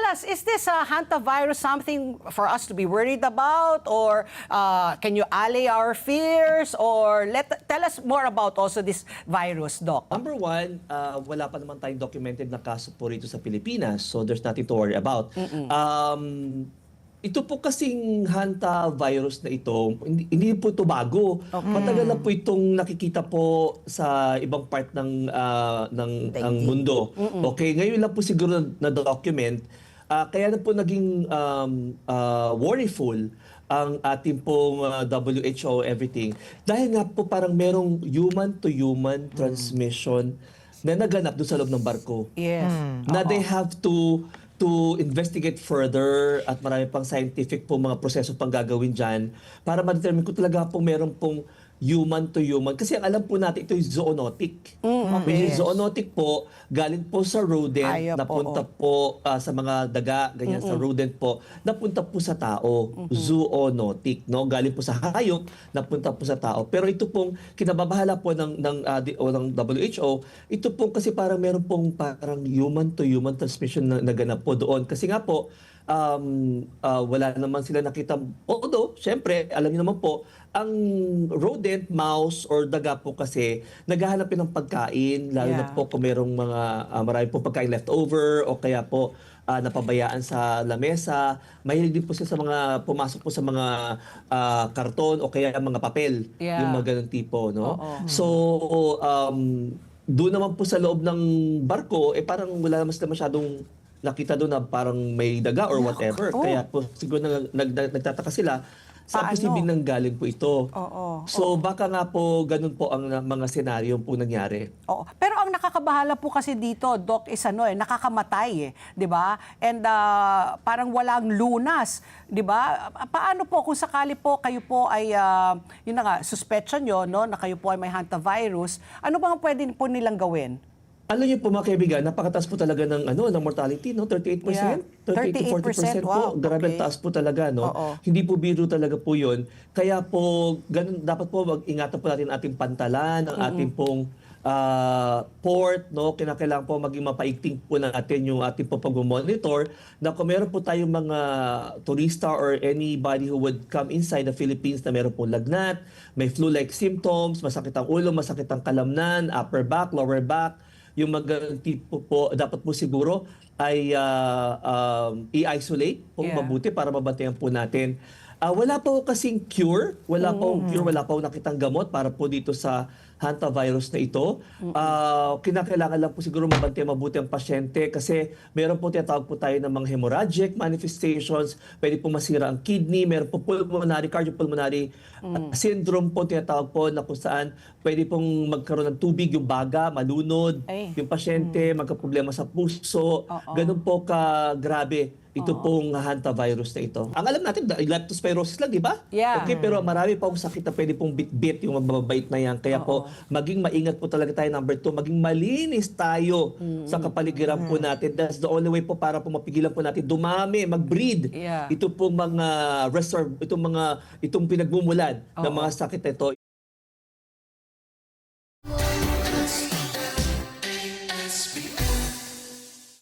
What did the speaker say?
us, is this hantavirus something for us to be worried about? Or can you allay our fears? Or tell us more about also this virus, Doc. Number one, wala pa naman tayong documented na kaso po rito sa Pilipinas. So there's nothing to worry about. Ito po kasing hantavirus na ito, hindi po ito bago. Matagal na po itong nakikita po sa ibang part ng mundo. Okay, ngayon lang po siguro na document. Kaya na po naging worryful ang ating pong WHO, everything. Dahil nga po parang merong human-to-human transmission na naganap doon sa loob ng barko. Yes. Na they have to investigate further at marami pang scientific po mga proseso pang gagawin dyan para ma-determine kung talaga po meron pong human to human. Kasi ang alam po natin, ito yung zoonotic. Which is zoonotic po, galing po sa rodent, napunta po sa mga daga, ganyan sa rodent po, napunta po sa tao. Zoonotic, no? Galing po sa hayop, napunta po sa tao. Pero ito pong kinababahala po ng WHO, ito pong kasi parang meron pong parang human to human transmission na naganap po doon. Kasi nga po, wala naman sila nakita. Although, syempre, alam niyo naman po, ang rodent, mouse, or daga po kasi naghahanap ng pagkain, lalo na po kung merong mga marami po pagkain leftover o kaya po napabayaan sa lamesa. Mahilig din po sila sa mga, pumasok po sa mga karton o kaya mga papel, yung mga ganun tipo. No? So, doon naman po sa loob ng barko, parang wala naman sila masyadong nakita doon na parang may daga or whatever. Kaya po siguro nagtataka sila sa posibleng nanggaling po ito. So baka nga po ganun po ang mga senaryo po nangyari. Pero ang nakakabahala po kasi dito, Doc, is nakakamatay, 'di ba? And parang walang lunas, 'di ba? Paano po kung sakali po kayo po ay yun na nga, suspicion nyo, no, na kayo po ay may hantavirus, ano bang pwede po nilang gawin? Alam niyo po mga kaibigan, napakataas po talaga ng ng mortality, no? 38%, 30 to 40% po. Grabe taas po talaga, no? Hindi po biro talaga po 'yon. Kaya po ganun dapat po mag-ingatan po natin ang ating pantalan, ang ating pong port, no? Kinakailangan po maging mapaigting po natin yung ating po pag-monitor na kung meron po tayong mga turista or anybody who would come inside the Philippines na meron po lagnat, may flu-like symptoms, masakit ang ulo, masakit ang kalamnan, upper back, lower back, yung mga tipo po, dapat po siguro ay i-isolate po mabuti para mabantayan po natin. Wala po kasing cure, wala po nakitang gamot para po dito sa hantavirus na ito. Kinakailangan lang po siguro mabantayan mabuti ang pasyente kasi meron po tinatawag po tayo ng mga hemorrhagic manifestations, pwede po masira ang kidney, meron po pulmonary, cardiopulmonary syndrome po tinatawag po na kung saan pwede pong magkaroon ng tubig, yung baga, malunod, yung pasyente, magkaproblema sa puso, ganun po ka-grabe ito pong hantavirus na ito. Ang alam natin, leptospirosis lang, di ba? Okay, pero marami pa akong sakit na pwede pong bit-bit yung mababait na yan. Kaya po, maging maingat po talaga tayo. Number 2, maging malinis tayo sa kapaligiran po natin. That's the only way po para po mapigilan po natin dumami, mag-breed. Ito pong mga itong pinagmumulan ng mga sakit na ito.